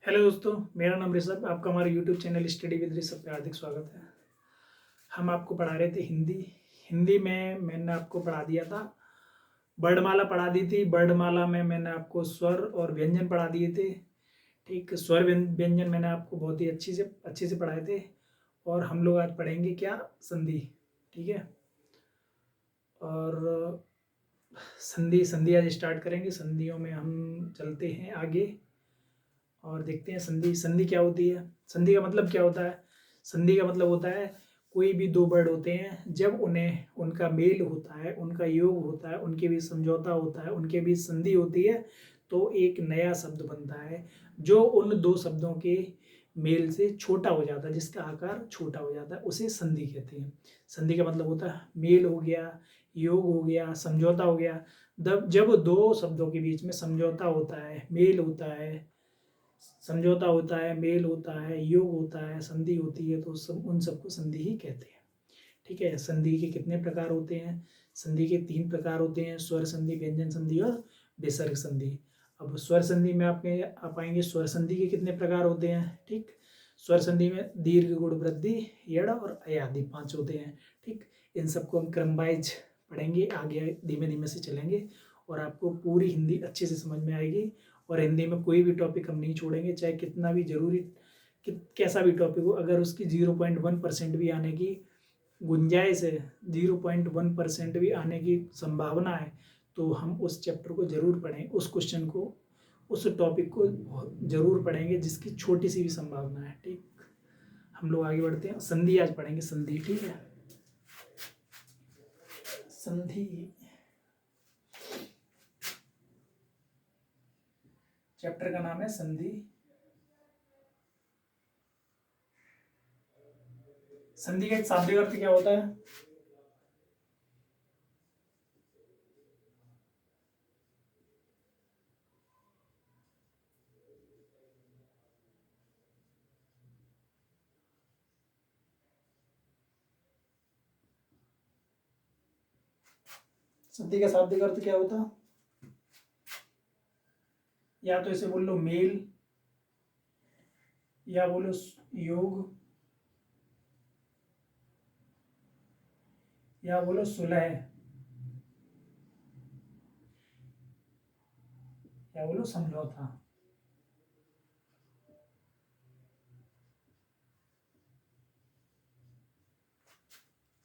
Hello दोस्तों, मेरा नाम ऋषभ। आपका हमारे YouTube channel study with Rishabh पे हार्दिक स्वागत है। हम आपको पढ़ा रहे थे हिंदी। हिंदी में मैंने आपको पढ़ा दिया था, वर्णमाला पढ़ा दी थी। वर्णमाला में मैंने आपको स्वर और व्यंजन पढ़ा दिए थे। ठीक, स्वर व्यंजन मैंने आपको बहुत ही अच्छे से पढ़ाए थे। और हम लोग आज पढ़ेंगे क्या, संधि। ठीक है, और संधि संधि आज स्टार्ट करेंगे। संधियों में हम चलते हैं आगे और देखते हैं संधि। संधि क्या होती है, संधि का मतलब क्या होता है। संधि का मतलब होता है कोई भी दो वर्ड होते हैं, जब उन्हें उनका मेल होता है, उनका योग होता है, उनके बीच समझौता होता है, उनके बीच संधि होती है, तो एक नया शब्द बनता है जो उन दो शब्दों के मेल से छोटा हो जाता है, जिसका आकार छोटा हो जाता है, उसे संधि कहते हैं। संधि का मतलब होता है मेल हो गया, योग हो गया, समझौता हो गया। जब दो शब्दों के बीच में समझौता होता है, मेल होता है, समझौता होता है, मेल होता है, योग होता है, संधि होती है, तो उन सबको संधि ही कहते हैं। ठीक है, संधि के कितने प्रकार होते हैं। संधि के 3 प्रकार होते हैं, स्वर संधि, व्यंजन संधि और विसर्ग संधि। अब स्वर संधि में आप आएंगे, स्वर संधि के कितने प्रकार होते हैं। ठीक, स्वर संधि में दीर्घ, गुण, वृद्धि, यड़ और अयादि 5 होते हैं। ठीक, इन सबको हम क्रम वाइज पढ़ेंगे, आगे धीमे धीमे से चलेंगे और आपको पूरी हिंदी अच्छे से समझ में आएगी। और हिंदी में कोई भी टॉपिक हम नहीं छोड़ेंगे, चाहे कितना भी जरूरी कैसा भी टॉपिक हो। अगर उसकी 0.1% भी आने की गुंजाइश है, 0.1% भी आने की संभावना है, तो हम उस चैप्टर को जरूर पढ़ें, उस क्वेश्चन को, उस टॉपिक को जरूर पढ़ेंगे जिसकी छोटी सी भी संभावना है। ठीक, हम लोग आगे बढ़ते हैं। संधि आज पढ़ेंगे, संधि। ठीक है, संधि चैप्टर का नाम है संधि। संधि का एक शाब्दिक अर्थ क्या होता है। संधि का शाब्दिक अर्थ क्या होता है। या तो इसे बोल लो मेल, या बोलो योग, या बोलो सुलह, या बोलो समझौता।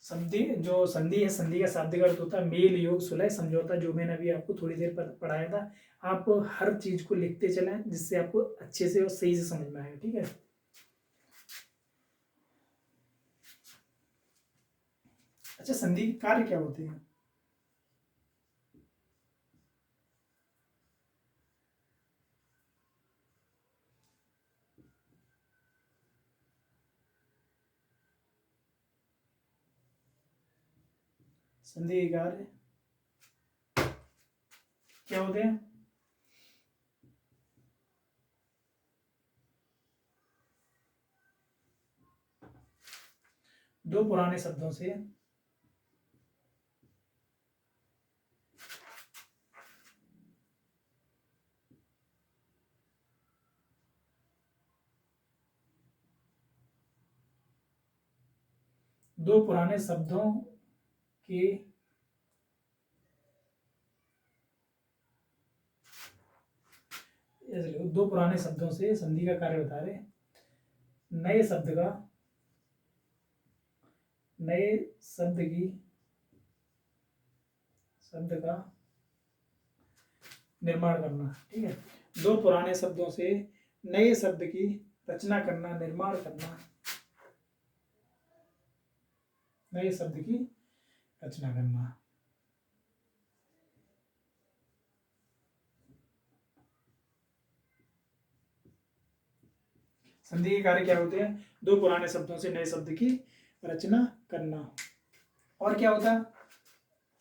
संधि, जो संधि है, संधि का शाब्दिक अर्थ होता है मेल, योग, सुलह, समझौता। जो मैंने अभी आपको थोड़ी देर पर पढ़ाया था। आप हर चीज को लिखते चलें जिससे आपको अच्छे से और सही से समझ में आए। ठीक है, अच्छा, संधि के कार्य क्या होते हैं। संधि के कार्य क्या होते हैं। दो पुराने शब्दों से दो पुराने शब्दों के दो पुराने शब्दों से संधि का कार्य बता रहे। नए शब्द का, नए शब्द की, शब्द का निर्माण करना। ठीक है, दो पुराने शब्दों से नए शब्द की रचना करना, निर्माण करना, नए शब्द की रचना करना। संधि के कार्य क्या होते हैं। दो पुराने शब्दों से नए शब्द की रचना करना। और क्या होता है,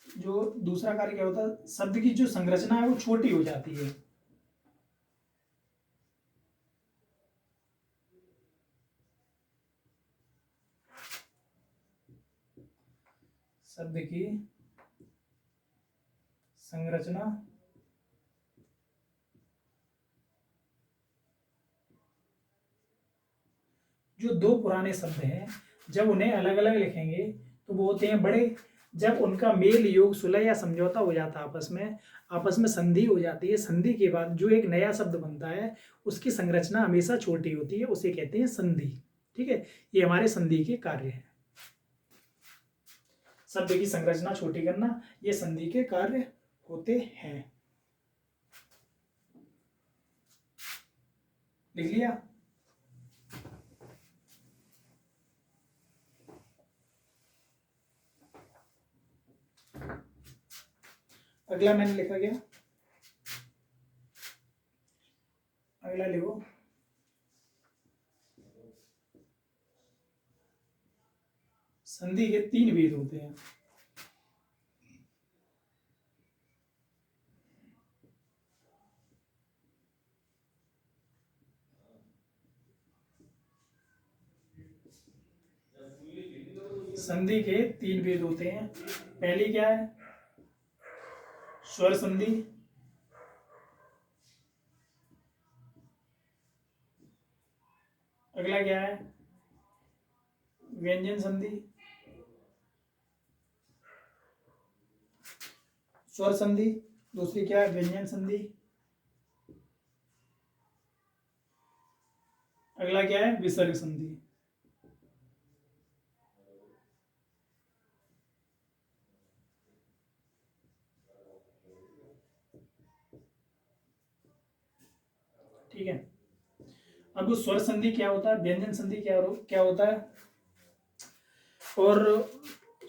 जो दूसरा कार्य क्या होता है, शब्द की जो संरचना है वो छोटी हो जाती है। शब्द की संरचना जो दो पुराने शब्द हैं जब उन्हें अलग अलग लिखेंगे तो वो होते हैं बड़े। जब उनका मेल योग सुलह या समझौता हो जाता है आपस में संधि हो जाती है। संधि के बाद जो एक नया शब्द बनता है उसकी संरचना हमेशा छोटी होती है, उसे कहते हैं संधि। ठीक है, ये हमारे संधि के कार्य हैं। शब्द की संरचना छोटी करना ये संधि के कार्य होते हैं। लिख लिया? अगला मैंने लिखा गया, अगला लिखो। संधि के 3 भेद होते हैं। संधि के 3 भेद होते हैं। पहली क्या है? स्वर संधि। अगला क्या है? व्यंजन संधि। स्वर संधि, दूसरी क्या है? व्यंजन संधि। अगला क्या है? विसर्ग संधि। ठीक है, अब स्वर संधि क्या होता है, व्यंजन संधि क्या होता है, और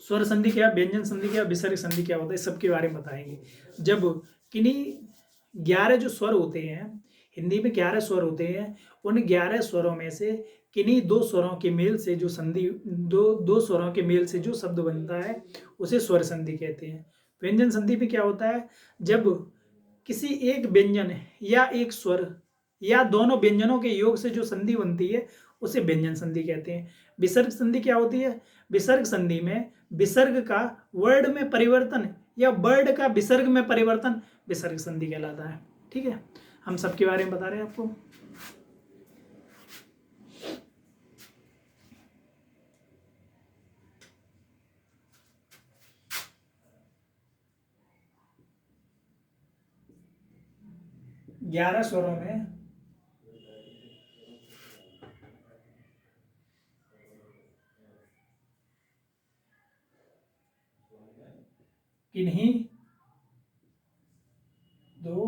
स्वर संधि क्या, व्यंजन संधि क्या, विसर्ग संधि क्या होता है, सबके बारे में बताएंगे। जब किन्हीं 11 जो स्वर होते हैं, हिंदी में 11 स्वर होते हैं, उन 11 स्वरों में से किन्हीं 2 स्वरों के मेल से जो संधि दो स्वरों के मेल से जो शब्द बनता है उसे स्वर संधि कहते हैं। व्यंजन संधि में क्या होता है, जब किसी एक व्यंजन या एक स्वर या दोनों व्यंजनों के योग से जो संधि बनती है उसे व्यंजन संधि कहते हैं। विसर्ग संधि क्या होती है? विसर्ग संधि में विसर्ग का वर्ड में परिवर्तन या वर्ड का विसर्ग में परिवर्तन विसर्ग संधि कहलाता है। ठीक है, हम सबके बारे में बता रहे हैं आपको। ग्यारह स्वरों में किन्हीं 2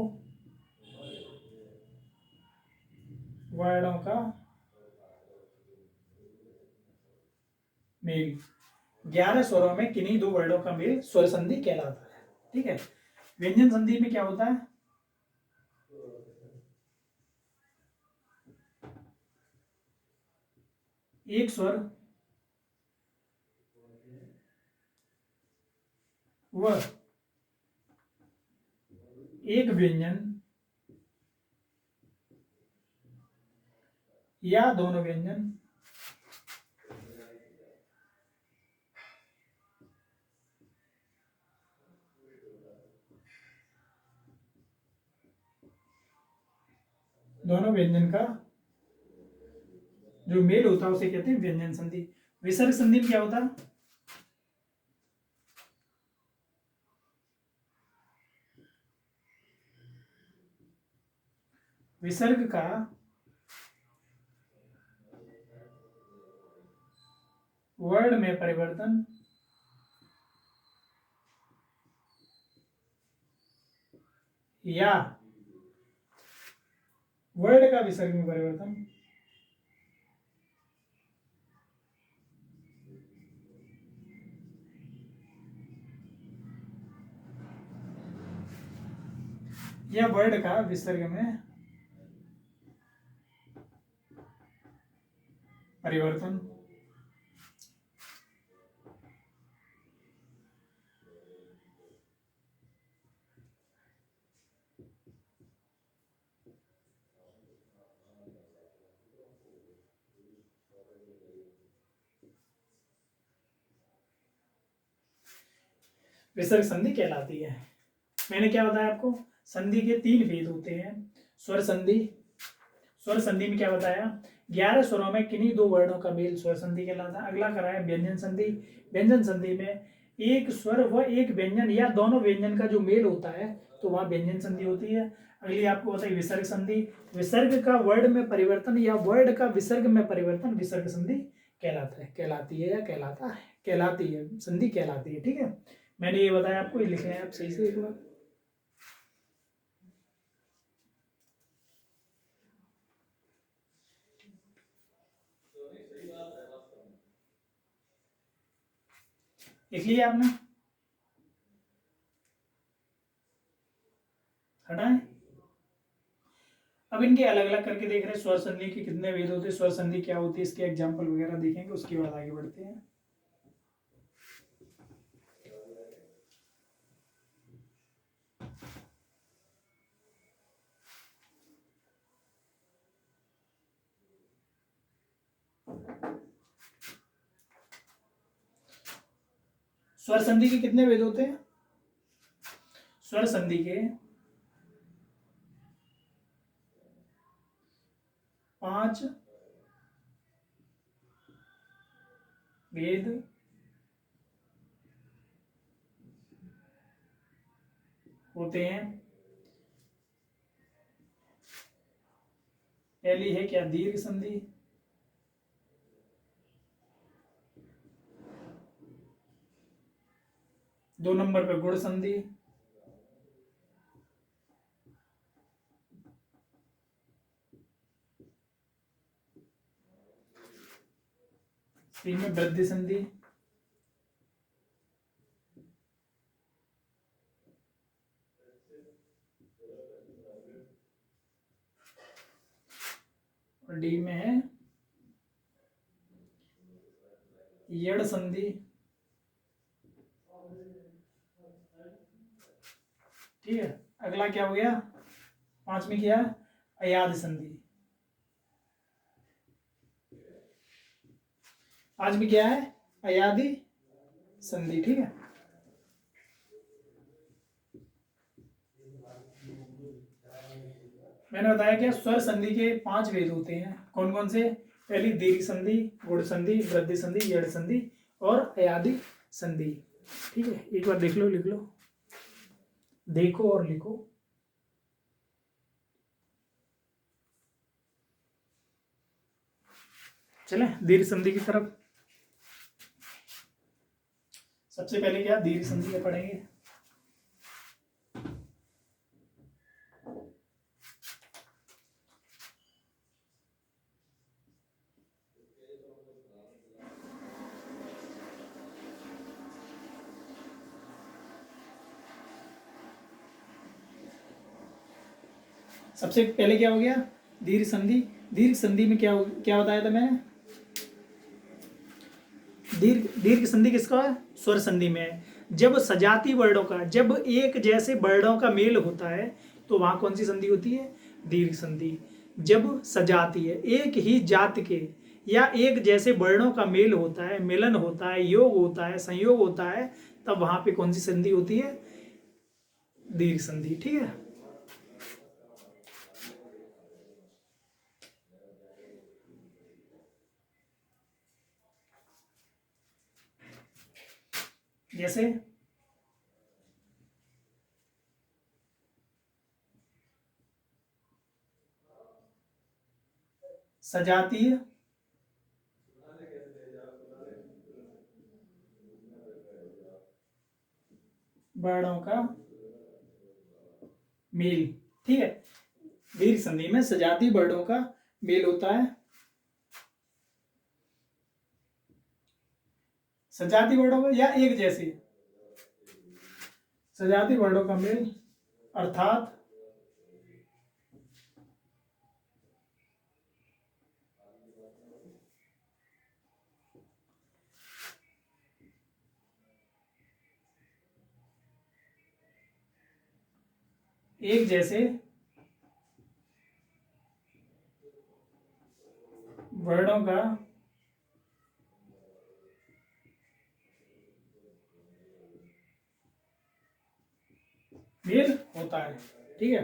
वर्णों का मेल, 11 स्वरों में किन्हीं 2 वर्णों का मेल स्वर संधि कहलाता है। ठीक है, व्यंजन संधि में क्या होता है, एक स्वर व एक व्यंजन या दोनों व्यंजन दोनों व्यंजन का जो मेल होता है उसे कहते हैं व्यंजन संधि। विसर्ग संधि में क्या होता है, विसर्ग का वर्ड में परिवर्तन या वर्ड का विसर्ग में परिवर्तन या वर्ड का विसर्ग में परिवर्तन विसर्ग संधि कहलाती है। मैंने क्या बताया आपको, संधि के 3 भेद होते हैं। स्वर संधि, स्वर संधि में क्या बताया 11 स्वरों में किन्हीं दो वर्णों का मेल स्वर संधि कहलाता है। अगला करा है व्यंजन संधि। व्यंजन संधि में एक स्वर व एक व्यंजन या दोनों व्यंजन का जो मेल होता है तो वहां व्यंजन संधि होती है। अगली आपको बताइए विसर्ग संधि। विसर्ग का वर्ड में परिवर्तन या वर्ड का विसर्ग में परिवर्तन विसर्ग संधि कहलाता है, कहलाती है या कहलाता है, कहलाती है, संधि कहलाती है। ठीक है, मैंने ये बताया आपको, ये लिख लें आप सही से एक बार। लिख लिया आपने? हटाएं। अब इनके अलग अलग करके देख रहे हैं स्वर संधि के कितने भेद होते हैं, स्वर संधि क्या होती है, इसके एग्जाम्पल वगैरह देखेंगे, उसके बाद आगे बढ़ते हैं। स्वर संधि के कितने भेद होते हैं? स्वर संधि के 5 भेद होते हैं। पहली है क्या? दीर्घ संधि। दो नंबर पे गुण संधि। तीन में वृद्धि संधि। और डी में है यड़ संधि। ठीक है, अगला क्या हो गया? 5 में क्या? अयाद संधि। 5 में क्या है? अयादी संधि। ठीक है, मैंने बताया क्या स्वर संधि के 5 भेद होते हैं। कौन कौन से? पहली दीर्घ संधि, गुण संधि, वृद्धि संधि, यड़ संधि और अयादी संधि। ठीक है, एक बार देख लो, लिख लो, देखो और लिखो। चले दीर्घ संधि की तरफ। सबसे पहले क्या दीर्घ संधि का पढ़ेंगे। सबसे पहले क्या हो गया? दीर्घ संधि। दीर्घ संधि में क्या बताया था मैंने? दीर्घ दीर्घ संधि किसका है? स्वर संधि में है। जब सजाती वर्णों का, जब एक जैसे वर्णों का मेल होता है तो वहां कौन सी संधि होती है? दीर्घ संधि। जब सजाती है, एक ही जात के या एक जैसे वर्णों का मेल होता है, मिलन होता है, योग होता है, संयोग होता है, तब वहां पे कौन सी संधि होती है? दीर्घ संधि। ठीक है, जैसे सजातीय वर्णों का मेल। ठीक है, दीर्घ संधि में सजातीय वर्णों का मेल होता है। सजाती वर्णों का या एक जैसे सजाती वर्णों का मेल, अर्थात एक जैसे वर्णों का मेल होता है। ठीक है,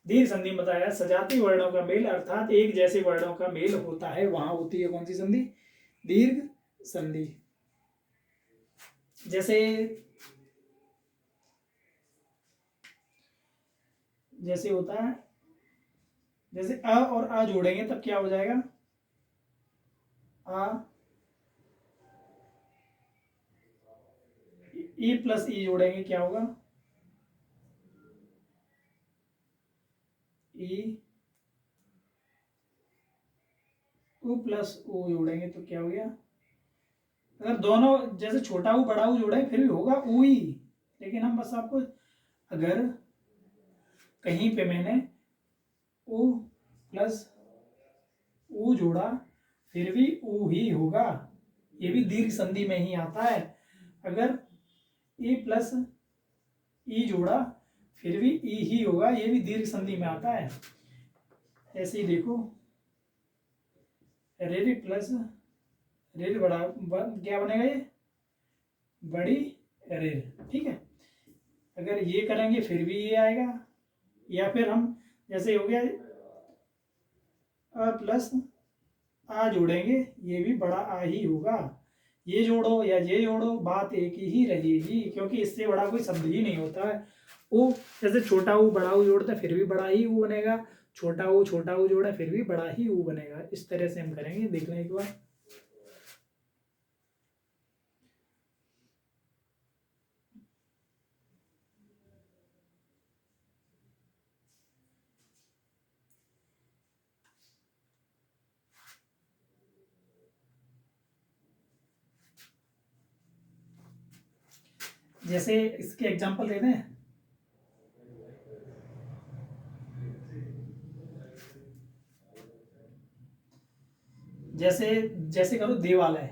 दीर्घ संधि में बताया सजातीय वर्णों का मेल अर्थात एक जैसे वर्णों का मेल होता है, वहां होती है कौन सी संधि? दीर्घ संधि। जैसे जैसे होता है, जैसे अ और आ जोड़ेंगे तब क्या हो जाएगा? आ, ई प्लस ई जोड़ेंगे क्या होगा? ई, उ प्लस ओ जोड़ेंगे तो क्या हो गया? अगर दोनों जैसे छोटा ऊ बड़ा ऊ जोड़े फिर भी होगा ऊ ही, लेकिन हम बस आपको अगर कहीं पे मैंने ऊ प्लस ऊ जोड़ा फिर भी ऊ ही होगा, ये भी दीर्घ संधि में ही आता है। अगर ई प्लस ई जोड़ा फिर भी ई ही होगा, ये भी दीर्घ संधि में आता है। ऐसे ही देखो, रेल प्लस रेल बड़ा क्या बनेगा? ये बड़ी रेल, ठीक है। अगर ये करेंगे फिर भी ये आएगा, या फिर हम जैसे हो गया अ प्लस आ जोड़ेंगे ये भी बड़ा आ ही होगा। ये जोड़ो या ये जोड़ो बात एक ही रहेगी, क्योंकि इससे बड़ा कोई शब्द ही नहीं होता है। ऊ जैसे छोटा ऊ बड़ा ऊ जोड़ता है फिर भी बड़ा ही ऊ बनेगा, छोटा ऊ जोड़ा फिर भी बड़ा ही ऊ बनेगा। इस तरह से हम करेंगे, देख लें एक बार। जैसे इसके एग्जांपल देते हैं, जैसे जैसे करो देवालय,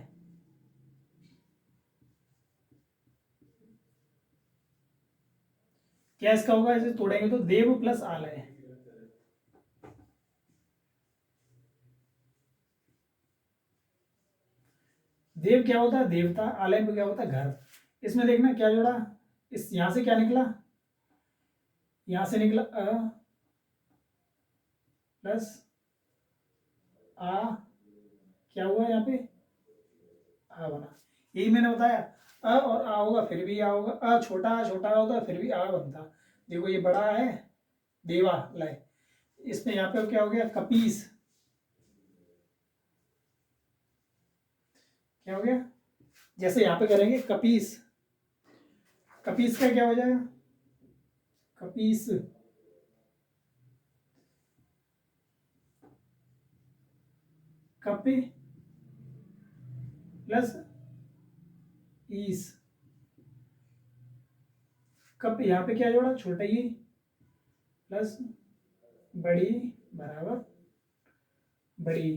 क्या इसका होगा? इसे तोड़ेंगे तो देव प्लस आलय, देव क्या होता है? देवता। आलय में क्या होता है? घर। इसमें देखना क्या जोड़ा, इस यहां से क्या निकला? यहां से निकला अ प्लस आ, क्या हुआ यहाँ पे? आ बना। यही मैंने बताया, अ और आ होगा फिर भी आ होगा, अ छोटा छोटा होता फिर भी आ बनता। देखो ये बड़ा है देवा लय, इसमें यहाँ पे क्या हो गया? कपीस, क्या हो गया? जैसे यहाँ पे करेंगे कपीस, कपीस का क्या हो जाएगा? कपीस, कपी प्लस ईस, कप यहाँ पे क्या जोड़ा? छोटा ही प्लस बड़ी बराबर बड़ी,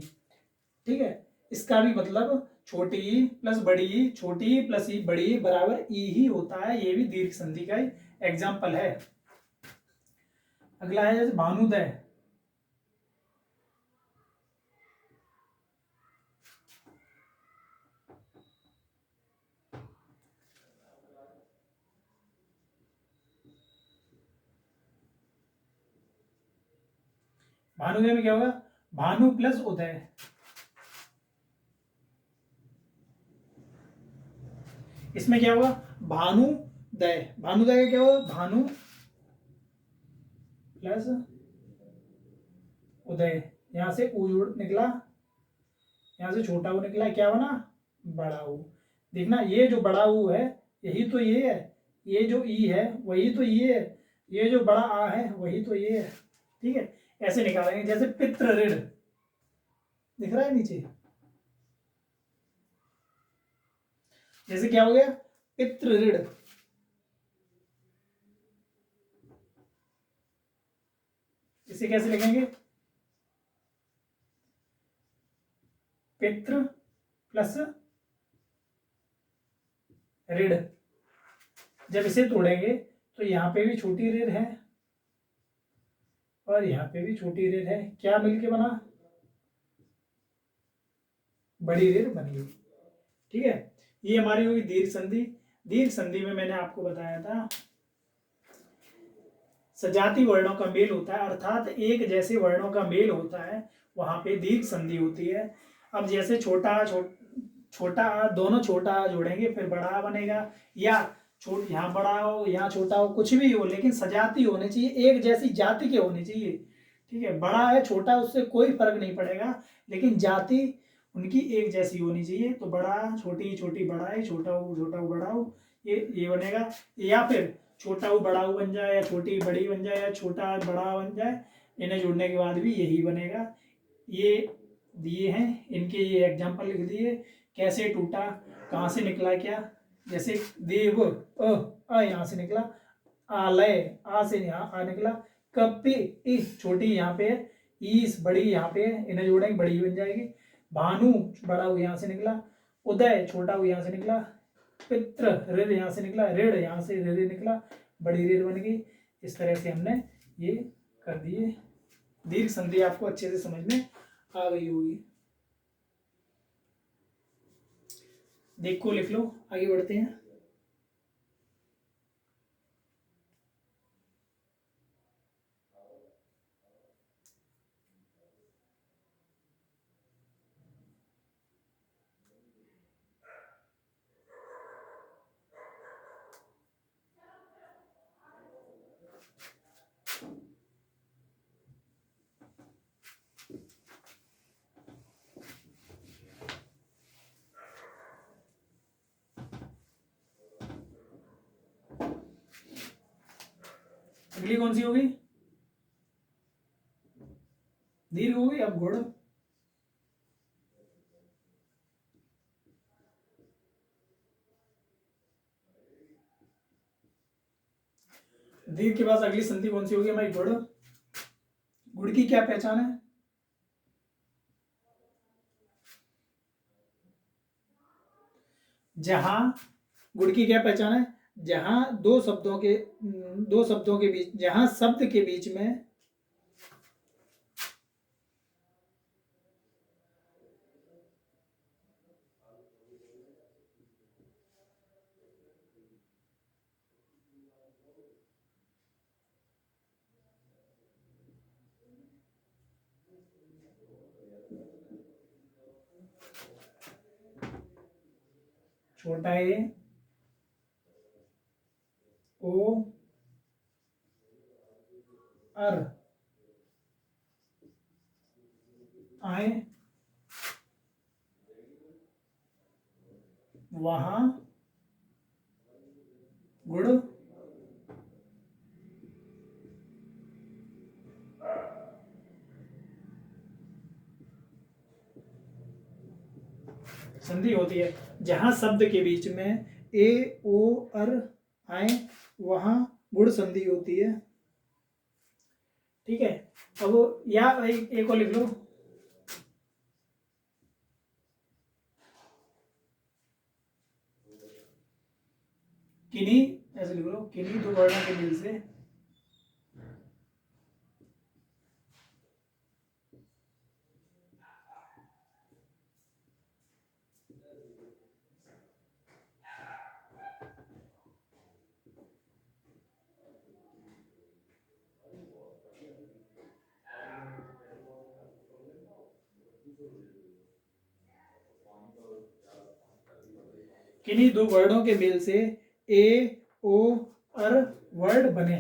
ठीक है। इसका भी मतलब छोटी प्लस बड़ी, छोटी प्लस ई बड़ी बराबर ई ही होता है, ये भी दीर्घ संधि का एग्जाम्पल है। अगला है भानुदय। भानुदय में क्या होगा? भानु प्लस उदय, इसमें क्या होगा? भानुदय, भानुदय का क्या होगा? भानु प्लस उदय, यहां से ऊ निकला, यहां से छोटा ऊ निकला, क्या बना? बड़ा ऊ। देखना ये जो बड़ा ऊ है यही तो ये है, ये जो ई है वही तो ये है, ये जो बड़ा आ है वही तो ये है, ठीक है। ऐसे निकालेंगे। जैसे पितृ ऋण दिख रहा है नीचे, जैसे क्या हो गया? पितृ ऋण, इसे कैसे लिखेंगे? पितृ प्लस ऋण। जब इसे तोड़ेंगे तो यहां पे भी छोटी ऋण है और यहां पे भी छोटी ऋण है, क्या मिलके बना? बड़ी ऋण बन गई, ठीक है। ये हमारी होगी दीर्घ संधि। दीर्घ संधि में मैंने आपको बताया था सजाती वर्णों का मेल होता है, अर्थात एक जैसे वर्णों का मेल होता है, वहां पे दीर्घ संधि होती है। अब जैसे छोटा दोनों छोटा जोड़ेंगे फिर बड़ा बनेगा, या यहाँ बड़ा हो यहाँ छोटा हो, कुछ भी हो, लेकिन सजाती होनी चाहिए, एक जैसी जाति के होनी चाहिए। ठीक है, बड़ा है छोटा उससे कोई फर्क नहीं पड़ेगा, लेकिन जाति उनकी एक जैसी होनी चाहिए। तो बड़ा छोटी, छोटी बड़ा है, छोटा हो बड़ा हो, ये बनेगा। या फिर छोटा हो बड़ा हो बन जाए, या छोटी बड़ी बन जाए, या छोटा बड़ा बन जाए, इन्हें जोड़ने के बाद भी यही बनेगा। ये दिए हैं, इनके ये एग्जाम्पल लिख दिए। कैसे टूटा, कहाँ से निकला, क्या, जैसे देव यहाँ से निकला, आलय आ से यहाँ आ निकला, कपि इस छोटी यहाँ पे है, ईस बड़ी यहाँ पे है, इन्हें जोड़ेंगे बड़ी बन जाएगी। भानु बड़ा हो यहाँ से निकला, उदय छोटा हो यहाँ से निकला, पित्र ऋण यहाँ से निकला, ऋण यहाँ से ऋण निकला, बड़ी ऋण बन गई। इस तरह से हमने ये कर दिए। दीर्घ संधि आपको अच्छे से समझ में आ गई होगी। देखो लिख लो, आगे बढ़ते हैं। अगली कौन सी होगी? दीर्घ होगी। अब घोड़, दीर्घ के पास अगली संधि कौन सी होगी हमारी? गुड़। गुड़ की क्या पहचान है? जहां, गुड़ की क्या पहचान है? जहां दो शब्दों के बीच, जहां शब्द के बीच में छोटा ए ओ अर आए, वहां गुड़ संधि होती है। जहां शब्द के बीच में ए ओ अर आए, वहां गुड़ संधि होती है। ठीक है, अब या एक और लिख लो। किन्हीं, ऐसे लिख लो, किन्हीं दो वर्णों के मिल से किन्हीं दो वर्णों के मेल से ए ओ अर वर्ड बने।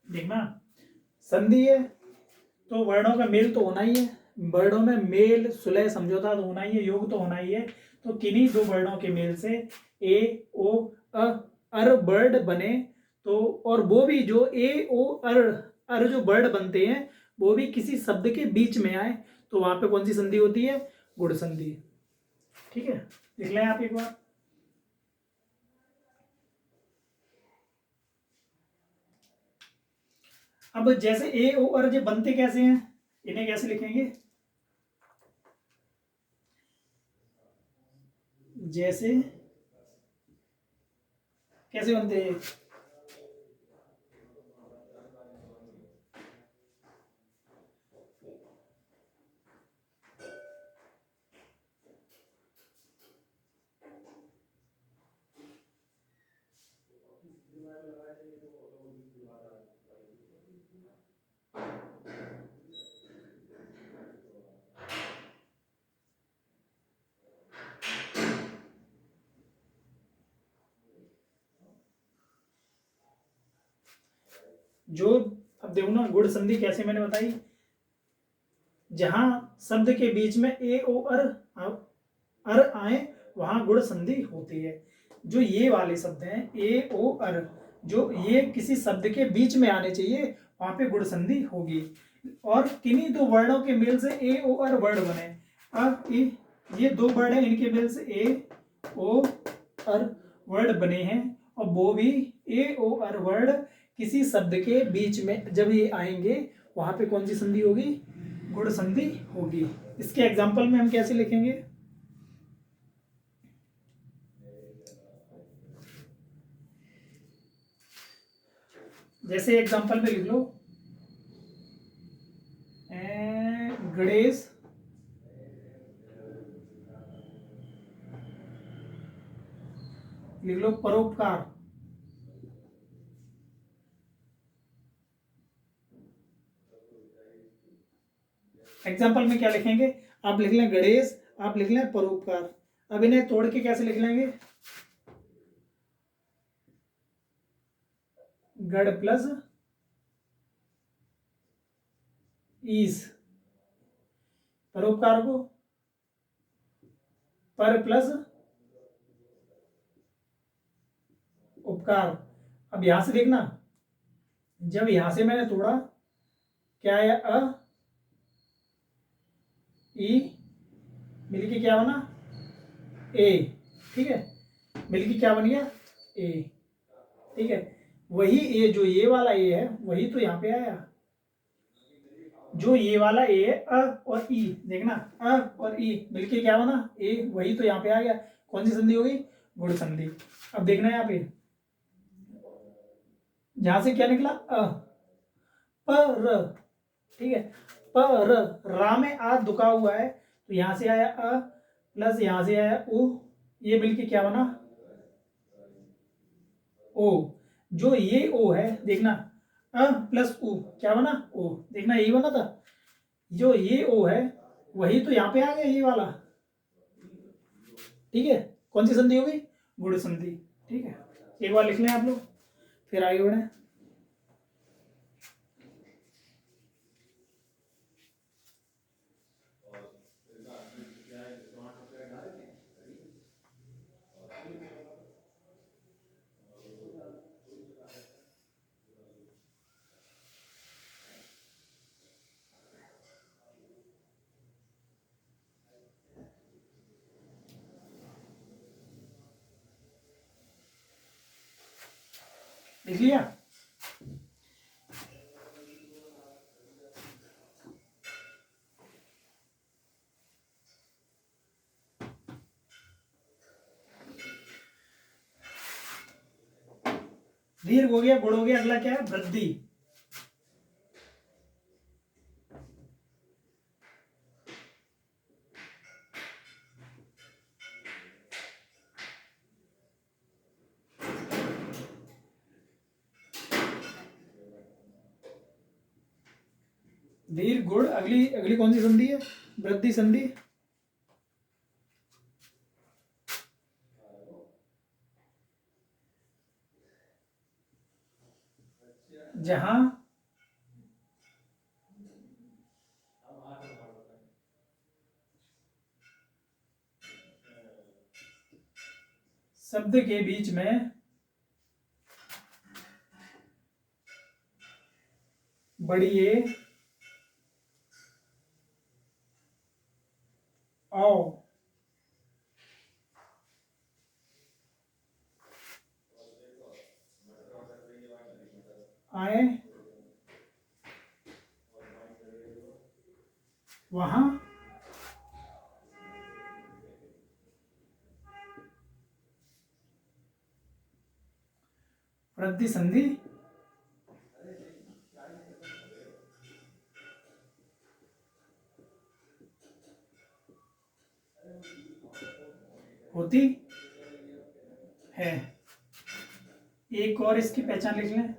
देखना, संधि है तो वर्णों का मेल तो होना ही है, वर्णों में मेल सुलह समझौता तो होना ही है, योग तो होना ही है। तो किन्हीं दो वर्णों के मेल से ए ओ अर वर्ड बने, तो और वो भी जो ए ओ अर जो वर्ड बनते हैं वो भी किसी शब्द के बीच में आए, तो वहां पे कौन सी संधि होती है? गुण संधि। ठीक है, लिख लें आप एक बार। अब जैसे ए ओ अर जो बनते कैसे हैं, इन्हें कैसे लिखेंगे? जैसे कैसे बनते हैं? जो, अब देखो ना गुण संधि कैसे मैंने बताई, जहां शब्द के बीच में ए ओ अर आए वहां गुण संधि होती है। जो ये वाले शब्द हैं ए ओ अर, जो ये किसी शब्द के बीच में आने चाहिए वहां पे गुण संधि होगी। और किन्हीं दो वर्णों के मेल से ए ओ अर वर्ड बने। अब ये दो वर्ड है, इनके मेल से ए ओ अर वर्ड बने हैं, और वो भी ए ओ अर वर्ड किसी शब्द के बीच में जब ये आएंगे वहां पे कौन सी संधि होगी? गुण संधि होगी। इसके एग्जाम्पल में हम कैसे लिखेंगे? जैसे एग्जाम्पल में लिख लो गणेश लिख लो परोपकार। एग्जाम्पल में क्या लिखेंगे? आप लिख लें गणेश, आप लिख लें परोपकार। अब इन्हें तोड़ के कैसे लिख लेंगे? गढ़ प्लस ईस, परोपकार को पर प्लस उपकार। अब यहां से देखना, जब यहां से मैंने तोड़ा क्या आया? अ ई मिलके क्या बना? ए। ठीक है, मिलके क्या बन गया? ए। ठीक है, वही ए, जो ये वाला ए है वही तो यहाँ पे आया। जो ये वाला ए है अ और ई, देखना अ और ई मिलके क्या बना? ए। वही तो यहाँ पे आ गया। कौन सी संधि हो गई? गुण संधि। अब देखना यहाँ पे, यहां से क्या निकला? अ पर। ठीक है, पर रा में आ दुका हुआ है तो यहां से आया अ प्लस यहां से आया उ, ये मिलके क्या बना? ओ। जो ये ओ है देखना, अ प्लस उ क्या बना? ओ। देखना यही बना था। जो ये ओ है वही तो यहाँ पे आ गया, ये वाला। ठीक है, कौन सी संधि हो गई? गुण संधि। ठीक है, एक बार लिख लें आप लोग, फिर आगे बढ़े। लिख लिया? दीर्घ हो गया, गुण हो गया, अगला क्या है? वृद्धि। दीर्घ गुण, अगली अगली कौन सी संधि है? वृद्धि संधि। जहां शब्द के बीच में बड़ी ए औ आए वहां वृद्धि संधि होती है। एक और इसकी पहचान लिख लें।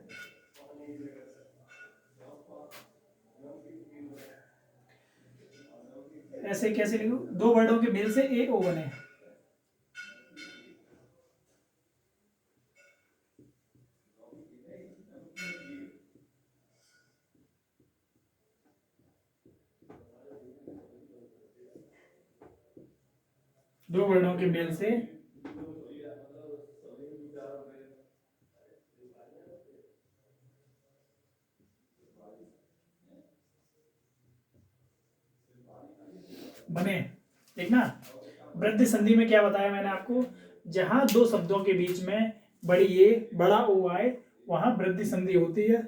ऐसे कैसे लिखो? दो वर्डों के मेल से ए ओ बने। दो वर्णों के मेल से बने। ठीक ना। वृद्धि संधि में क्या बताया मैंने आपको, जहां दो शब्दों के बीच में बड़ी ए बड़ा ओ आए वहां वृद्धि संधि होती है।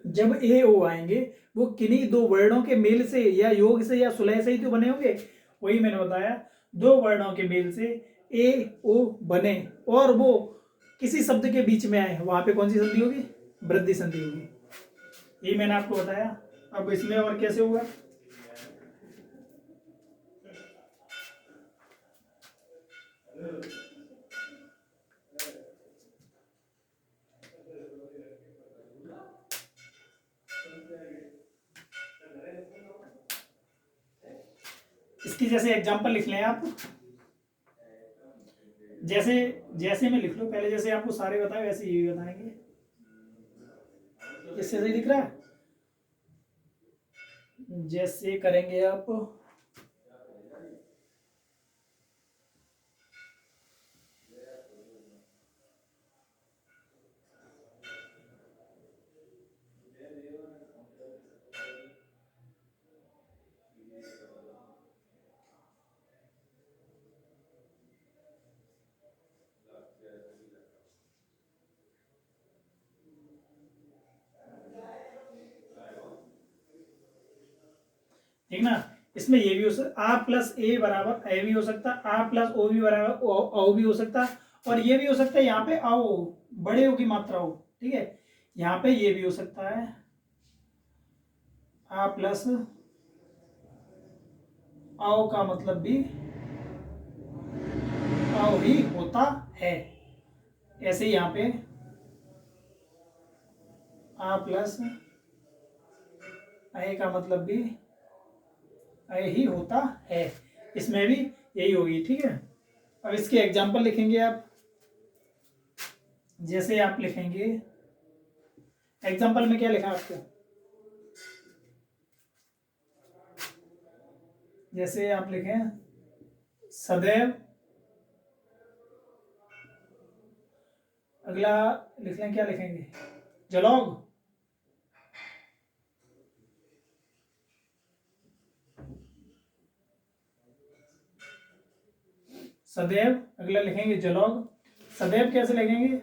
जब ए ओ आएंगे वो किन्हीं दो वर्णों के मेल से या योग से या सुलह से ही तो बने होंगे। वही मैंने बताया, दो वर्णों के मेल से ए ओ बने और वो किसी शब्द के बीच में आए, वहां पे कौन सी संधि होगी, वृद्धि संधि होगी। ये मैंने आपको बताया। अब इसमें और कैसे होगा, इसकी जैसे एग्जांपल लिख लें आप, जैसे जैसे मैं लिख लूं पहले, जैसे आपको सारे बताए वैसे ये भी बताएंगे। इससे सही दिख रहा है, जैसे करेंगे आप, ठीक ना। इसमें ये भी हो सकता, आ प्लस ए बराबर ए भी हो सकता, आ प्लस ओ भी बराबर ओ भी हो सकता, और ये भी हो सकता है यहाँ पे आओ बड़े ओ की मात्रा हो। ठीक है, यहाँ पे ये भी हो सकता है आ प्लस आओ का मतलब भी आओ ही होता है। ऐसे ही यहाँ पे आ प्लस ए का मतलब भी ए ही होता है, इसमें भी यही होगी। ठीक है, अब इसके एग्जाम्पल लिखेंगे आप, जैसे आप लिखेंगे एग्जाम्पल में क्या लिखा आपको, जैसे आप लिखें सदैव, अगला लिख लें क्या लिखेंगे, जलौग। सदैव अगला लिखेंगे जलौग। सदैव कैसे लिखेंगे,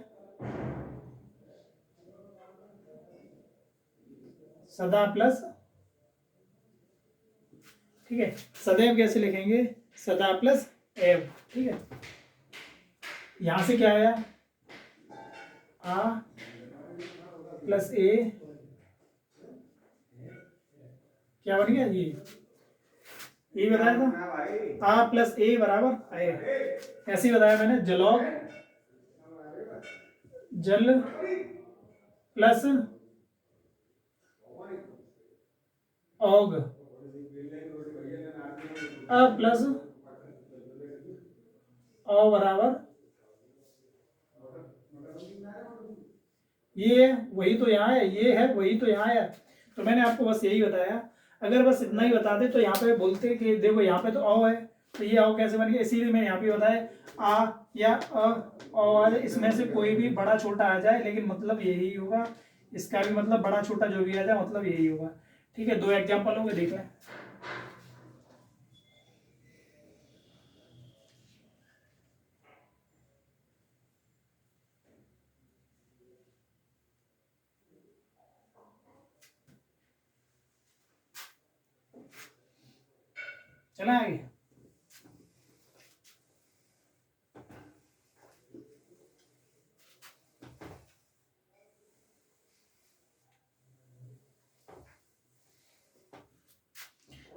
सदा प्लस, ठीक है, सदैव कैसे लिखेंगे, सदा प्लस एव। ठीक है, यहां से क्या आया, आ प्लस ए, क्या बन गया ये बताया था, आ प्लस ए बराबर ए, ऐसे ही बताया मैंने, जलौग जल प्लस औग, अ प्लस औ बराबर ये, वही तो यहाँ है, ये है वही तो यहाँ है। तो मैंने आपको बस यही बताया, अगर बस इतना ही बताते तो यहाँ पे बोलते कि देखो यहाँ पे तो औ है, तो ये औ कैसे बन गया, इसीलिए मैंने यहाँ पे बताया आ या और इसमें से कोई भी बड़ा छोटा आ जाए लेकिन मतलब यही होगा, इसका भी मतलब बड़ा छोटा जो भी आ जाए मतलब यही होगा। ठीक है, दो एग्जाम्पल होंगे, देख लें। चला आगे,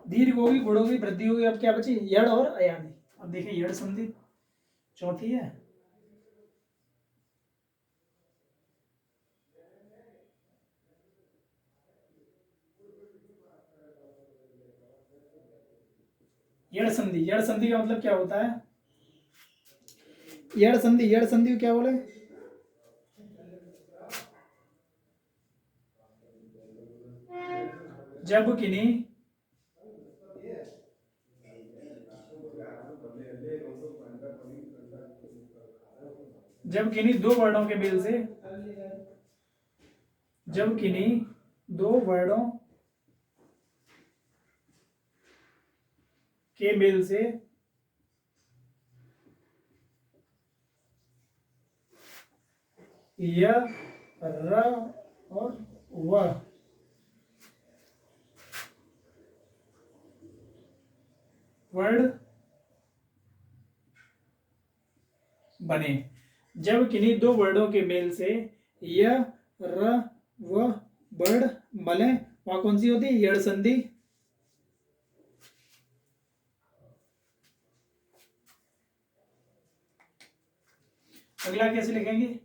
दीर्घ होगी, गुण होगी, वृद्धि होगी, अब क्या बची, यड़ और अयानी। अब देखिए यड़ संधि चौथी है, यड़ संधि। यड़ संधि का मतलब क्या होता है, यड़ संधि, यड़ संधि को क्या बोले, जब किन्हीं जब किन्हीं दो वर्णों के मेल से, जब किन्हीं दो वर्णों के मेल से य, र और व वर्ड बने। जब किन्हीं दो वर्डों के मेल से य, र, व वर्ड बने, वहां कौन सी होती है? यड़ संधि। अगला कैसे लिखेंगे?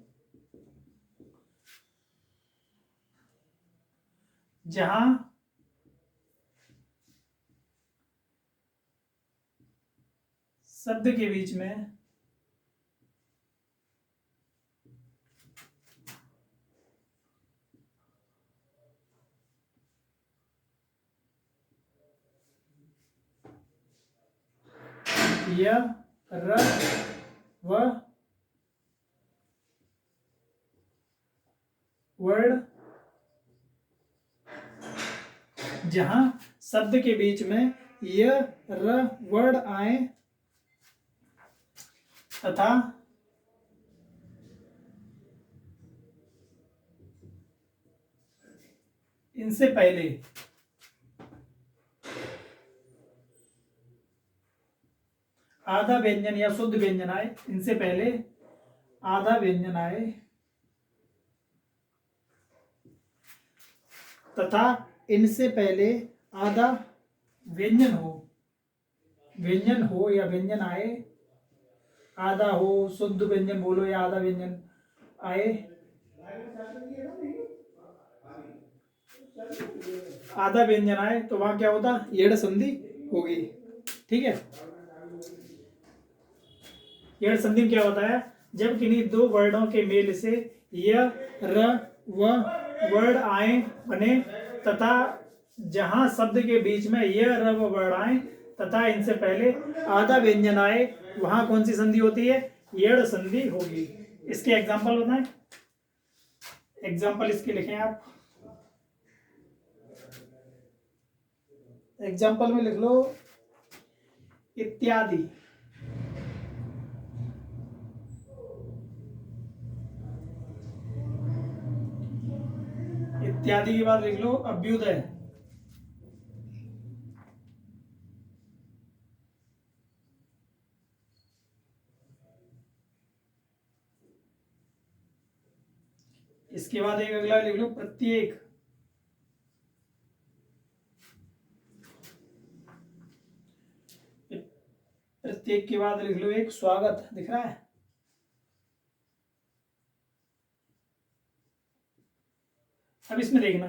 जहां शब्द के बीच में य, र, व वर्ड, जहां शब्द के बीच में य, र वर्ड आए तथा इनसे पहले आधा व्यंजन या शुद्ध व्यंजन आए, इनसे पहले आधा व्यंजन आए तथा इनसे पहले आधा व्यंजन हो, व्यंजन हो या व्यंजन आए, आधा हो, शुद्ध व्यंजन बोलो या आधा व्यंजन आए, आधा व्यंजन आए तो वहां क्या होता? यड़ संधि होगी। ठीक है, यड़ संधि में क्या होता है? जब किन्हीं दो वर्णों के मेल से य, र, व वर्ड आए बने तथा जहां शब्द के बीच में य, र, व वर्ड आए तथा इनसे पहले आधा व्यंजन आए, वहां कौन सी संधि होती है? यड़ संधि होगी। इसके एग्जाम्पल बताएं। एग्जाम्पल इसके लिखें आप। एग्जाम्पल में लिख लो इत्यादि। इत्यादि के बाद लिख लो अभ्युदय। इसके बाद एक अगला लिख लो प्रत्येक। प्रत्येक के बाद लिख लो एक स्वागत। दिख रहा है? अब इसमें देखना,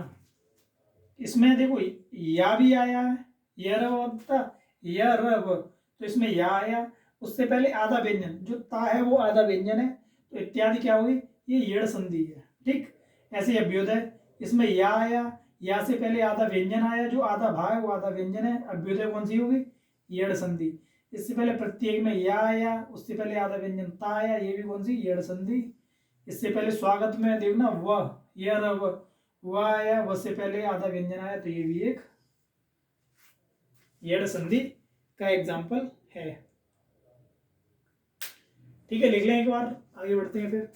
इसमें देखो या भी आया है, य, र, व, तो इसमें या आया, उससे पहले आधा व्यंजन जो ता है वो आधा व्यंजन है, तो इत्यादि क्या होगी? ये यड़ संधि है। ठीक, ऐसे अभ्युदय, इसमें या आया, या से पहले आधा व्यंजन आया, जो आधा भा है वो आधा व्यंजन है, अभ्युदय कौन सी होगी? यड़ संधि। इससे पहले प्रत्येक में या आया, उससे पहले आधा व्यंजन ता आया, ये भी कौन सी? यड़ संधि। इससे पहले स्वागत में देखना व, य, र, व आया, व से पहले आधा व्यंजन आया, तो ये भी एक यड़ संधि का एग्जाम्पल है। ठीक है, लिख लें एक बार, आगे बढ़ते हैं। फिर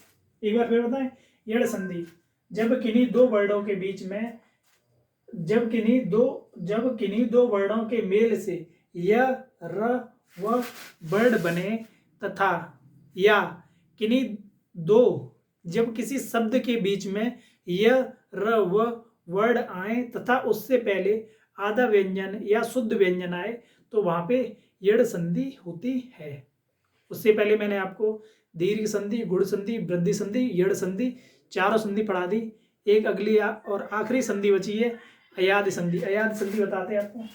एक बार फिर बताएं। यड़ संधि, जब किन्हीं दो वर्डों के बीच में, जब किन्हीं दो वर्डों के मेल से य, र, व वर्ड बने तथा या किन्हीं दो, जब किसी शब्द के बीच में य, र, व वर्ड आए तथा उससे पहले आधा व्यंजन या शुद्ध व्यंजन आए, तो वहां पे यड़ संधि होती है। उससे पहले मैंने आपको दीर्घ संधि, गुण संधि, वृद्धि संधि, यड़ संधि, चारों संधि पढ़ा दी। एक अगली और आखिरी संधि बची है अयाद संधि। अयाद संधि बताते हैं आपको।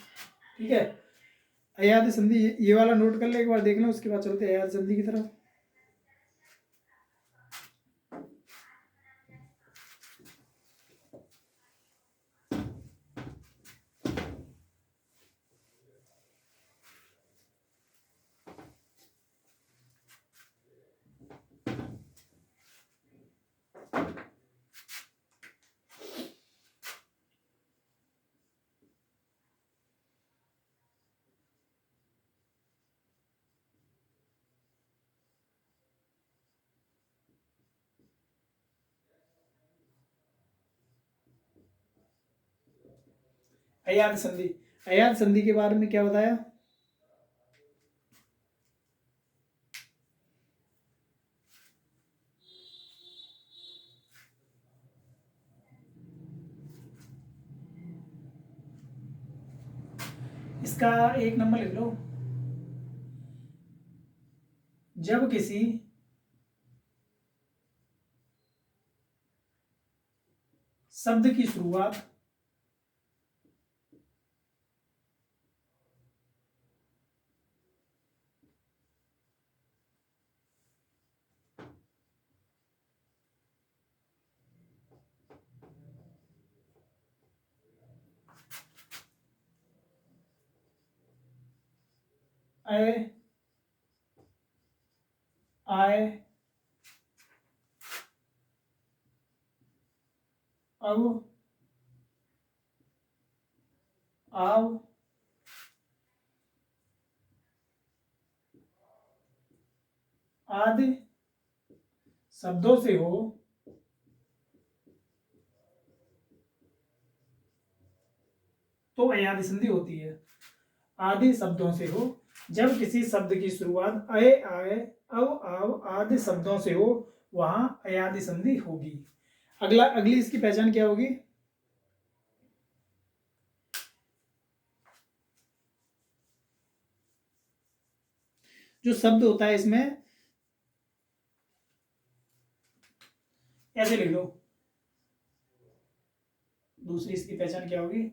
ठीक है, अयाद संधि ये वाला नोट कर ले एक बार, देख लो, उसके बाद चलते हैं अयाद संधि की तरफ। अयाद संधि। अयाद संधि के बारे में क्या बताया? इसका एक नंबर लिख लो। जब किसी शब्द की शुरुआत ए, आए, अब, आव, आदि शब्दों से हो तो अयादि संधि होती है। आदि शब्दों से हो, जब किसी शब्द की शुरुआत अय, आए, अव, आव आदि शब्दों से हो वहां अयादि संधि होगी। अगली इसकी पहचान क्या होगी? जो शब्द होता है इसमें ऐसे लिख लो। दूसरी इसकी पहचान क्या होगी?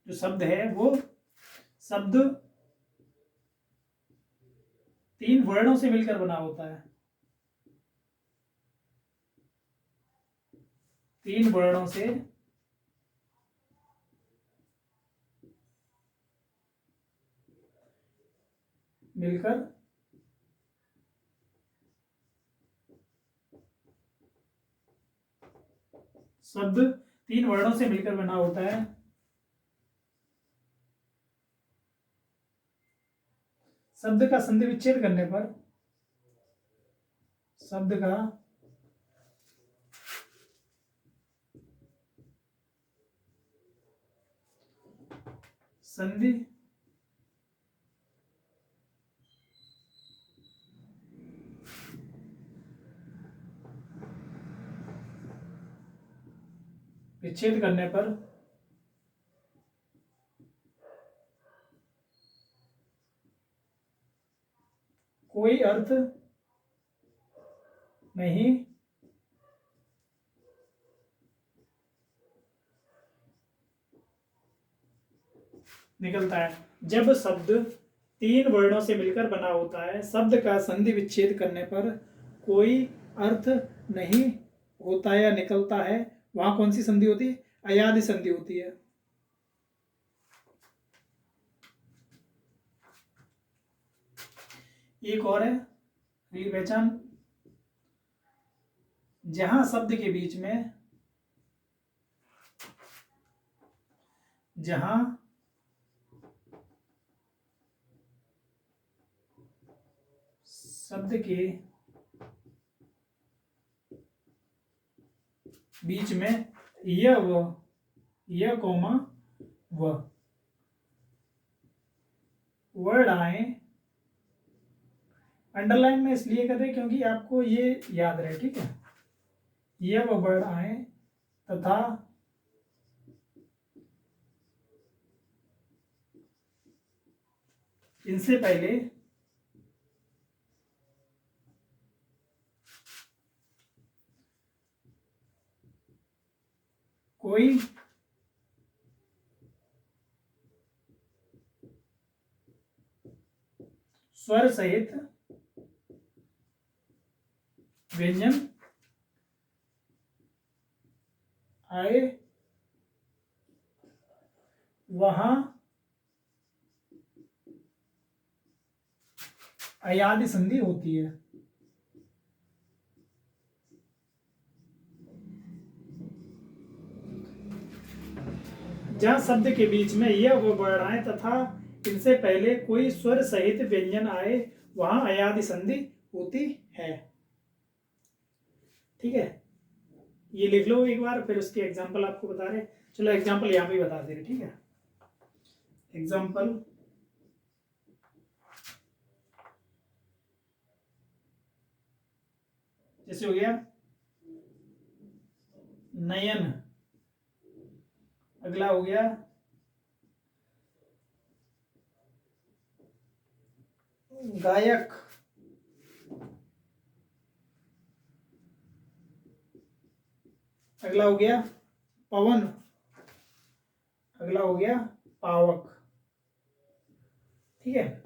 जो शब्द है वो शब्द 3 वर्णों से मिलकर बना होता है। 3 वर्णों से मिलकर शब्द 3 वर्णों से मिलकर बना होता है। शब्द का संधि विच्छेद करने पर शब्द का संधि विच्छेद करने पर कोई अर्थ नहीं निकलता है। जब शब्द 3 वर्णों से मिलकर बना होता है, शब्द का संधि विच्छेद करने पर कोई अर्थ नहीं होता या निकलता है, वहां कौन सी संधि होती है? अयादि संधि होती है। एक और है अगली पहचान, जहां शब्द के बीच में जहां शब्द के बीच में य कॉमा व वर्ड आए। अंडरलाइन में इसलिए कर रहे हैं क्योंकि आपको ये याद रहे, ठीक है। यह वो वर्ड आए तथा इनसे पहले कोई स्वर सहित व्यंजन आए, वहां अयादि संधि होती है। जहां शब्द के बीच में यह वो वर्ण आए तथा इनसे पहले कोई स्वर सहित व्यंजन आए, वहां अयादि संधि होती है। ठीक है। ये लिख लो एक बार, फिर उसके एग्जाम्पल आपको बता रहे। चलो एग्जाम्पल यहाँ पे बता दे रहे, ठीक है। एग्जाम्पल जैसे हो गया नयन, अगला हो गया गायक, अगला हो गया पवन, अगला हो गया पावक, ठीक है।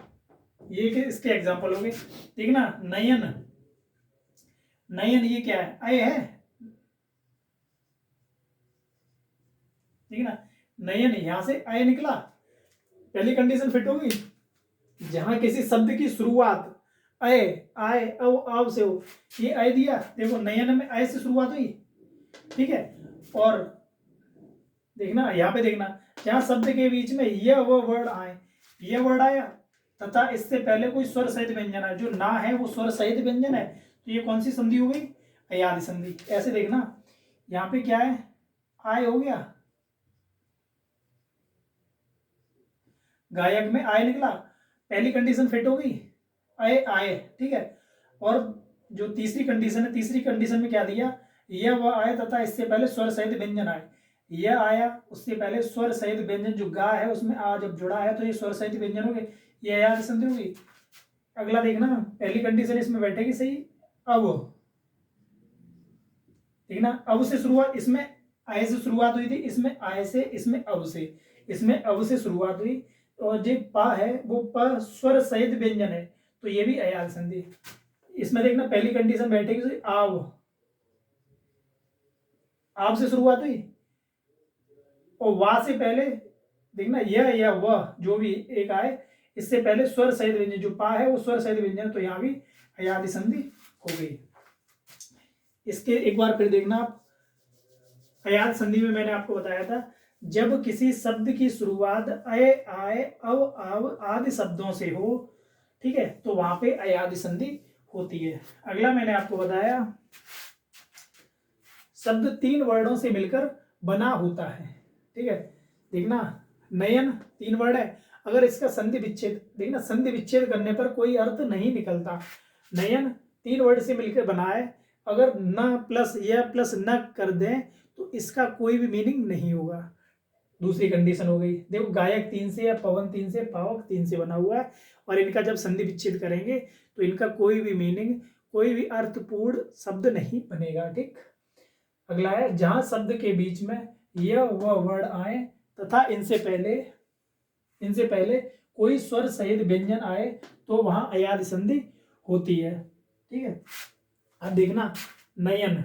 ये इसके एग्जाम्पल हो गए। ठीक ना, नयन, नयन ये क्या है, अय है, ठीक है ना। नयन यहां से अय निकला, पहली कंडीशन फिट होगी। जहां किसी शब्द की शुरुआत अय, आय, अव से हो, ये अय दिया, देखो नयन में अय से शुरुआत हुई, ठीक है। और देखना यहाँ पे, देखना जहां शब्द के बीच में यह वो वर्ड आए, यह वर्ड आया तथा इससे पहले कोई स्वर सहित व्यंजन है, जो ना है वो स्वर सहित व्यंजन है, तो ये कौन सी संधि हो गई, अयादि संधि। ऐसे देखना यहाँ पे क्या है, आय हो गया, गायक में आय निकला, पहली कंडीशन फिट हो गई, अय आय, ठीक है। और जो तीसरी कंडीशन है, तीसरी कंडीशन में क्या दिया, यह वह आय तथा इससे पहले स्वर सहित व्यंजन आए, यह आया उससे पहले स्वर सहित व्यंजन, जो गा है उसमें आ जब जुड़ा है तो ये स्वर सहित व्यंजन हो गए, ये अयादि संधि होगी। अगला देखना, पहली कंडीशन इसमें बैठेगी सही, अब, ठीक ना, अब से शुरुआत, इसमें आय से शुरुआत हुई थी, इसमें आय से, इसमें अब से, इसमें अब से शुरुआत हुई, और जो पा है वो प स्वर सहित व्यंजन है, तो ये भी अयादि संधि। इसमें देखना पहली कंडीशन बैठेगी तो आव से शुरुआत हुई, और वा से पहले देखना यह या वह जो भी एक आए, इससे पहले स्वर सहित व्यंजन, जो पा है वो स्वर सहित व्यंजन, तो यहां भी अयादि संधि हो गई। इसके एक बार फिर देखना आप, अयादि संधि में मैंने आपको बताया था, जब किसी शब्द की शुरुआत अय, आय, अव, आव आदि शब्दों से हो, ठीक है, तो वहां पे अयादि संधि होती है। अगला मैंने आपको बताया, शब्द 3 वर्णों से मिलकर बना होता है, ठीक है। देखना नयन 3 वर्ड है, अगर इसका संधि विच्छेद, देखना संधि विच्छेद करने पर कोई अर्थ नहीं निकलता। नयन 3 वर्ड से मिलकर बना है, अगर न प्लस या प्लस न कर दें तो इसका कोई भी मीनिंग नहीं होगा। दूसरी कंडीशन हो गई, देखो गायक 3 से या पवन 3 से, पावक 3 से बना हुआ है, और इनका जब संधि विच्छेद करेंगे तो इनका कोई भी मीनिंग, कोई भी अर्थपूर्ण शब्द नहीं बनेगा, ठीक। अगला है, जहां शब्द के बीच में यह वह वर्ड आए तथा इनसे पहले कोई स्वर सहित व्यंजन आए तो वहां अयादि संधि होती है, ठीक है। अब देखना नयन,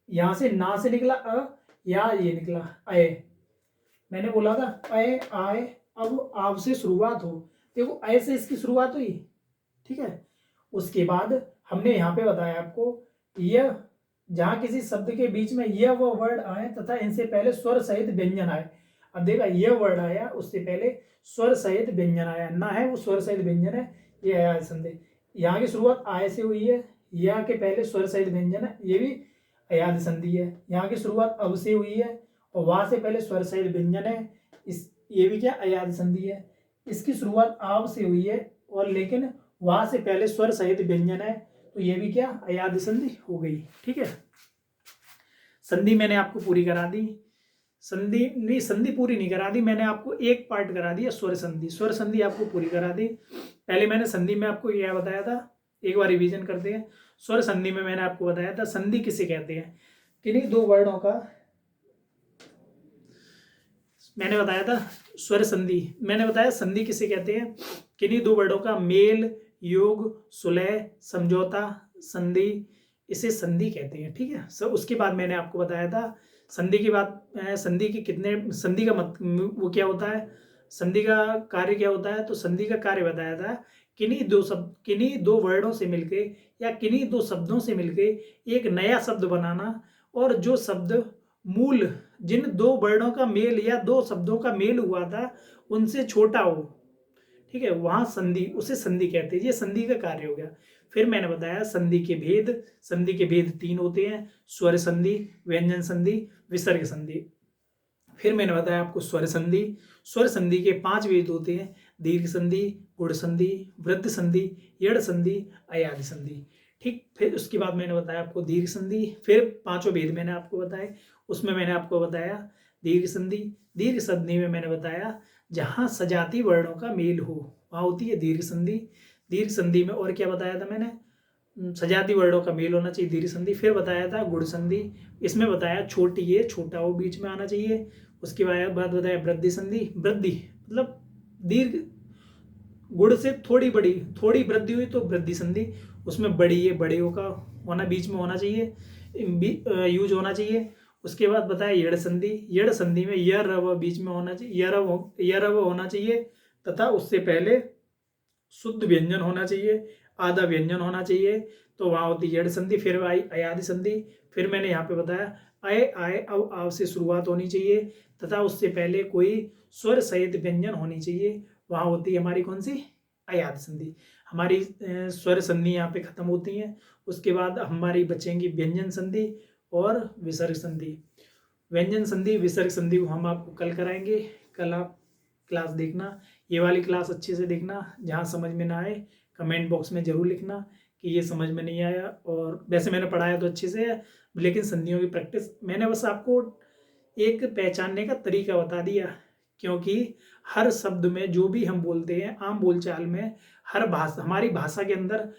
यहां से ना से निकला अ, या ये निकला अय, मैंने बोला था अय, आय, अब आव से शुरुआत हो, देखो अय से इसकी शुरुआत हुई, ठीक है। उसके बाद हमने यहाँ पे बताया आपको, यह जहां किसी शब्द के बीच में यह वो वर्ड आए तथा इनसे पहले स्वर सहित व्यंजन आए, अब देखा यह वर्ड आया उससे पहले स्वर सहित व्यंजन आया, ना है वो स्वर सहित व्यंजन है, ये अयादि संधि। यहाँ की शुरुआत आय से हुई है, यह के पहले स्वर सहित व्यंजन है, ये भी अयादि संधि है। यहाँ की शुरुआत अब से हुई है और वहां से पहले स्वर सहित व्यंजन है, इस ये भी क्या अयादि संधि है। इसकी शुरुआत आव से हुई है और लेकिन वहां से पहले स्वर सहित व्यंजन है, तो ये भी क्या अयादि संधि हो गई, ठीक है। संधि मैंने आपको पूरी करा दी, संधि पूरी नहीं करा दी, मैंने आपको एक पार्ट करा दिया, स्वर संधि। स्वर संधि आपको पूरी करा दी। पहले मैंने संधि में आपको क्या बताया था, एक बार रिवीजन करते हैं। स्वर संधि में मैंने आपको बताया था संधि किसे कहते हैं, किन्हीं 2 वर्णों का, मैंने बताया था स्वर संधि, मैंने बताया संधि किसे कहते हैं, किन्हीं 2 वर्णों का मेल, योग, सुलह, समझौता, संधि, इसे संधि कहते हैं, ठीक है। सो उसके बाद मैंने आपको बताया था संधि की बात, संधि के कितने, संधि का वो क्या होता है, संधि का कार्य क्या होता है, तो संधि का कार्य बताया था किन्हीं 2 वर्णों से मिलके या किन्हीं 2 शब्दों से मिलके एक नया शब्द बनाना, और जो शब्द मूल जिन 2 वर्णों का मेल या 2 शब्दों का मेल हुआ था उनसे छोटा हो, ठीक है, वहां संधि, उसे संधि कहते हैं। ये संधि का कार्य हो गया। फिर मैंने बताया संधि के भेद 3 होते हैं, स्वर संधि, व्यंजन संधि, विसर्ग संधि। फिर मैंने बताया आपको स्वर संधि के 5 भेद होते हैं, दीर्घ संधि, गुण संधि, वृद्ध संधि, यड़ संधि, अयादि संधि। ठीक, फिर उसके बाद मैंने बताया आपको दीर्घ संधि, फिर 5 भेद मैंने आपको बताए। उसमें मैंने आपको बताया दीर्घ संधि में मैंने बताया जहाँ सजाती वर्णों का मेल हो वहाँ होती है दीर्घ संधि में। और क्या बताया था मैंने, सजाती वर्णों का मेल होना चाहिए, दीर्घ संधि। फिर बताया था गुण संधि, इसमें बताया छोटी ये छोटा वो बीच में आना चाहिए। उसके बाद बताया वृद्धि मतलब दीर्घ गुण से थोड़ी वृद्धि हुई तो वृद्धि संधि, उसमें बड़ी ये बड़े का होना बीच में होना चाहिए, यूज होना चाहिए। उसके बाद बताया यड़ संधि में य रव बीच में होना चाहिए, य रव होना चाहिए तथा उससे पहले शुद्ध व्यंजन होना चाहिए, आधा व्यंजन होना चाहिए, तो वहाँ होती है यड़ संधि। फिर आई अयादि संधि, फिर मैंने यहाँ पे बताया अय आय अव आव से शुरुआत होनी चाहिए तथा उससे पहले कोई स्वर सहित व्यंजन होनी चाहिए, वहाँ होती है हमारी कौन सी, अयादि संधि। हमारी स्वर संधि यहाँ पे खत्म होती हैं। उसके बाद हमारी बचेंगी व्यंजन संधि और विसर्ग संधि। व्यंजन संधि विसर्ग संधि हम आपको कल कराएंगे। कल आप क्लास देखना, ये वाली क्लास अच्छे से देखना। जहाँ समझ में ना आए कमेंट बॉक्स में ज़रूर लिखना कि ये समझ में नहीं आया। और वैसे मैंने पढ़ाया तो अच्छे से है, लेकिन संधियों की प्रैक्टिस मैंने बस आपको एक पहचानने का तरीका बता दिया, क्योंकि हर शब्द में जो भी हम बोलते हैं आम बोलचाल में, हमारी भाषा के अंदर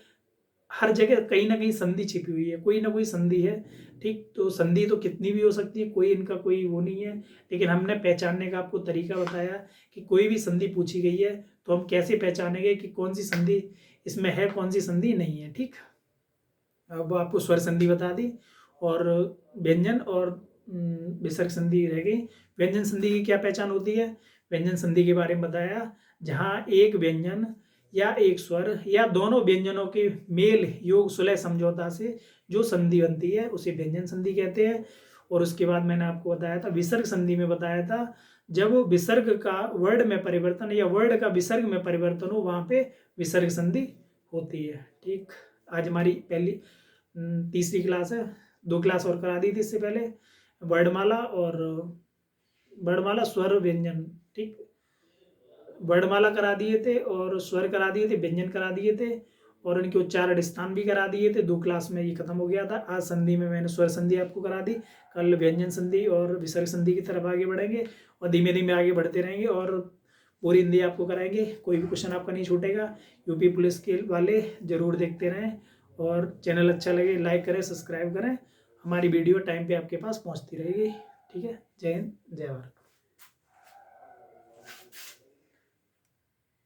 हर जगह कहीं ना कहीं संधि छिपी हुई है, कोई ना कोई संधि है। ठीक, तो संधि तो कितनी भी हो सकती है, कोई इनका कोई वो नहीं है, लेकिन हमने पहचानने का आपको तरीका बताया कि कोई भी संधि पूछी गई है तो हम कैसे पहचानेंगे कि कौन सी संधि इसमें है, कौन सी संधि नहीं है। ठीक, अब आपको स्वर संधि बता दी और व्यंजन और विसर्ग संधि रह गई। व्यंजन संधि की क्या पहचान होती है, व्यंजन संधि के बारे में बताया जहाँ एक व्यंजन या एक स्वर या दोनों व्यंजनों के मेल योग सुलह समझौता से जो संधि बनती है उसे व्यंजन संधि कहते हैं। और उसके बाद मैंने आपको बताया था विसर्ग संधि में बताया था जब विसर्ग का वर्ड में परिवर्तन या वर्ड का विसर्ग में परिवर्तन हो वहाँ पे विसर्ग संधि होती है। ठीक, आज हमारी पहली तीसरी क्लास है, 2 क्लास और करा दी थी इससे पहले, वर्णमाला स्वर व्यंजन। ठीक, वर्णमाला करा दिए थे और स्वर करा दिए थे, व्यंजन करा दिए थे और इनके उच्चारण स्थान भी करा दिए थे। 2 क्लास में ये खत्म हो गया था। आज संधि में मैंने स्वर संधि आपको करा दी, कल व्यंजन संधि और विसर्ग संधि की तरफ आगे बढ़ेंगे और धीमे धीमे आगे बढ़ते रहेंगे और पूरी हिंदी आपको कराएंगे। कोई भी क्वेश्चन आपका नहीं छूटेगा। यूपी पुलिस के वाले जरूर देखते रहें और चैनल अच्छा लगे लाइक करें, सब्सक्राइब करें। हमारी वीडियो टाइम पे आपके पास पहुंचती रहेगी। ठीक है, जय हिंद, जय भारत।